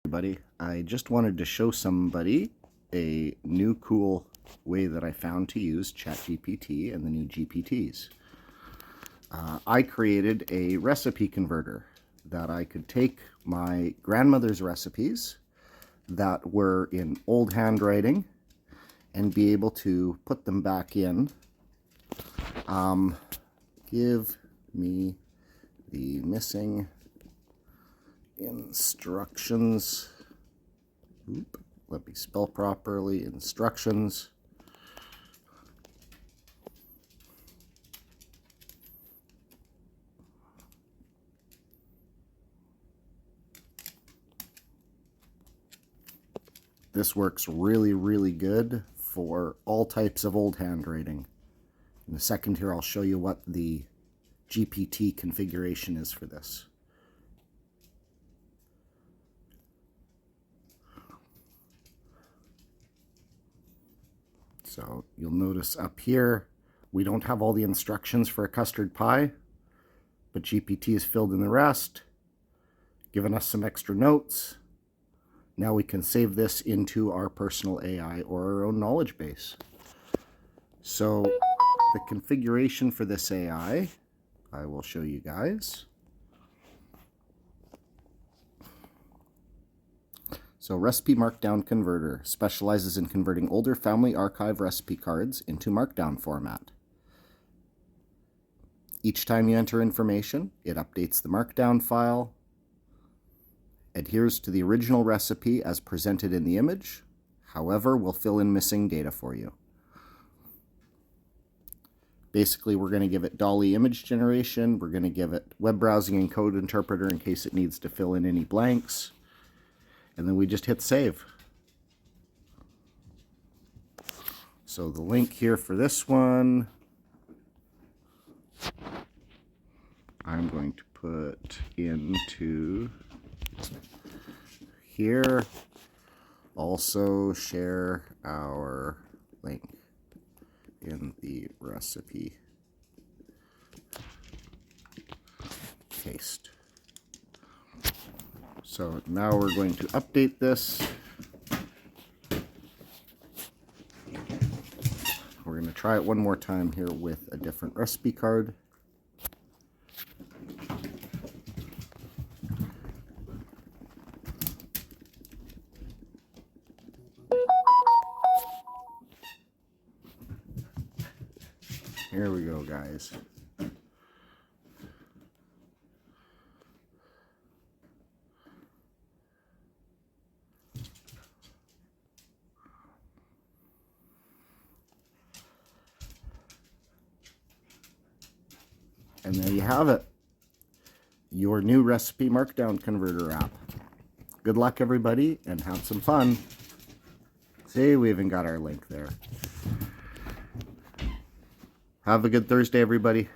Everybody, I just wanted to show somebody a new cool way that I found to use ChatGPT and the new GPTs. I created a recipe converter that I could take my grandmother's recipes that were in old handwriting and be able to put them back in. Give me the missing instructions. Let me spell properly. Instructions. This works really, really good for all types of old handwriting. In a second here, I'll show you what the GPT configuration is for this. So you'll notice up here, we don't have all the instructions for a custard pie, but GPT has filled in the rest, given us some extra notes. Now we can save this into our personal AI or our own knowledge base. So the configuration for this AI, I will show you guys. So Recipe Markdown Converter specializes in converting older family archive recipe cards into Markdown format. Each time you enter information, it updates the Markdown file, adheres to the original recipe as presented in the image, however, will fill in missing data for you. Basically, we're going to give it Dolly image generation, we're going to give it web browsing and code interpreter in case it needs to fill in any blanks. And then we just hit save. So the link here for this one, I'm going to put into here. Also share our link in the recipe. Paste. So now we're going to update this. We're going to try it one more time here with a different recipe card. Here we go, guys. And there you have it, your new Recipe Markdown Converter app. Good luck, everybody, and have some fun. See, we even got our link there. Have a good Thursday, everybody.